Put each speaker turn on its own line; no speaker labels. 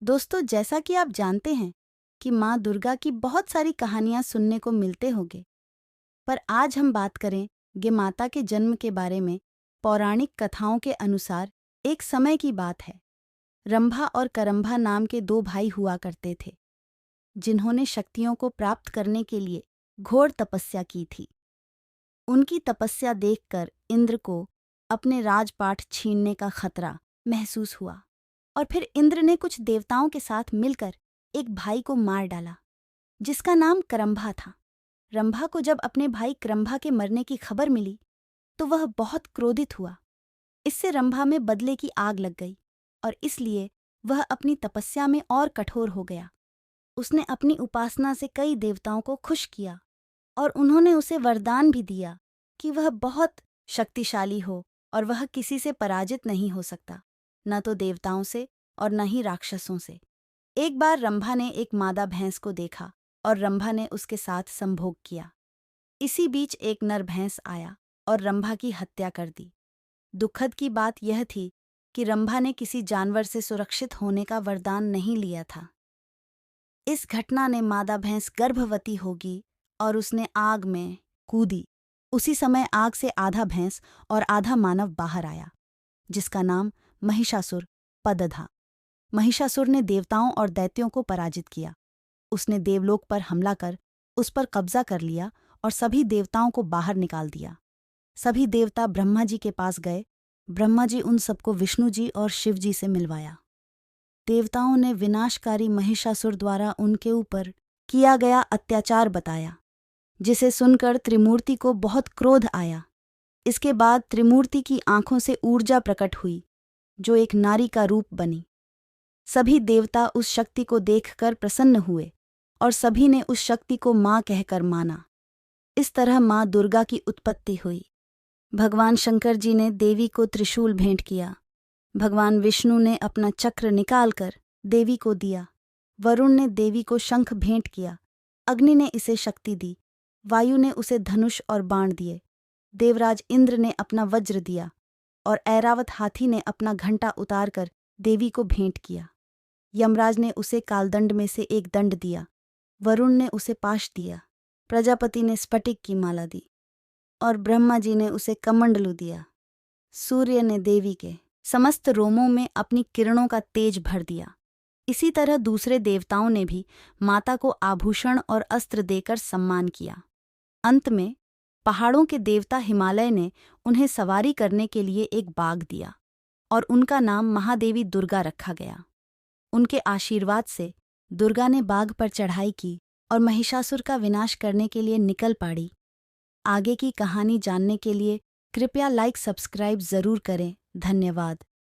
दोस्तों, जैसा कि आप जानते हैं कि माँ दुर्गा की बहुत सारी कहानियाँ सुनने को मिलते होंगे, पर आज हम बात करेंगे माता के जन्म के बारे में। पौराणिक कथाओं के अनुसार एक समय की बात है। रंभा और करंभा नाम के दो भाई हुआ करते थे, जिन्होंने शक्तियों को प्राप्त करने के लिए घोर तपस्या की थी। उनकी तपस्या देखकर इंद्र को अपने राजपाट छीनने का खतरा महसूस हुआ और फिर इंद्र ने कुछ देवताओं के साथ मिलकर एक भाई को मार डाला, जिसका नाम करंभा था। रंभा को जब अपने भाई करंभा के मरने की खबर मिली तो वह बहुत क्रोधित हुआ। इससे रंभा में बदले की आग लग गई और इसलिए वह अपनी तपस्या में और कठोर हो गया। उसने अपनी उपासना से कई देवताओं को खुश किया और उन्होंने उसे वरदान भी दिया कि वह बहुत शक्तिशाली हो और वह किसी से पराजित नहीं हो सकता, न तो देवताओं से और न ही राक्षसों से। एक बार रंभा ने एक मादा भैंस को देखा और रंभा ने उसके साथ संभोग किया। इसी बीच एक नर भैंस आया और रंभा की हत्या कर दी। दुखद की बात यह थी कि रंभा ने किसी जानवर से सुरक्षित होने का वरदान नहीं लिया था। इस घटना ने मादा भैंस गर्भवती होगी और उसने आग में कूदी। उसी समय आग से आधा भैंस और आधा मानव बाहर आया, जिसका नाम महिषासुर पद था। महिषासुर ने देवताओं और दैत्यों को पराजित किया। उसने देवलोक पर हमला कर उस पर कब्जा कर लिया और सभी देवताओं को बाहर निकाल दिया। सभी देवता ब्रह्मा जी के पास गए। ब्रह्मा जी उन सबको विष्णु जी और शिव जी से मिलवाया। देवताओं ने विनाशकारी महिषासुर द्वारा उनके ऊपर किया गया अत्याचार बताया, जिसे सुनकर त्रिमूर्ति को बहुत क्रोध आया। इसके बाद त्रिमूर्ति की आंखों से ऊर्जा प्रकट हुई, जो एक नारी का रूप बनी। सभी देवता उस शक्ति को देखकर प्रसन्न हुए और सभी ने उस शक्ति को माँ कहकर माना। इस तरह माँ दुर्गा की उत्पत्ति हुई। भगवान शंकर जी ने देवी को त्रिशूल भेंट किया। भगवान विष्णु ने अपना चक्र निकालकर देवी को दिया। वरुण ने देवी को शंख भेंट किया। अग्नि ने इसे शक्ति दी। वायु ने उसे धनुष और बाण दिए। देवराज इंद्र ने अपना वज्र दिया और ऐरावत हाथी ने अपना घंटा उतारकर देवी को भेंट किया। यमराज ने उसे कालदंड में से एक दंड दिया। वरुण ने उसे पाश दिया। प्रजापति ने स्फटिक की माला दी और ब्रह्मा जी ने उसे कमंडलू दिया। सूर्य ने देवी के समस्त रोमों में अपनी किरणों का तेज भर दिया। इसी तरह दूसरे देवताओं ने भी माता को आभूषण और अस्त्र देकर सम्मान किया। अंत में पहाड़ों के देवता हिमालय ने उन्हें सवारी करने के लिए एक बाघ दिया और उनका नाम महादेवी दुर्गा रखा गया। उनके आशीर्वाद से दुर्गा ने बाघ पर चढ़ाई की और महिषासुर का विनाश करने के लिए निकल पड़ी। आगे की कहानी जानने के लिए कृपया लाइक सब्सक्राइब जरूर करें। धन्यवाद।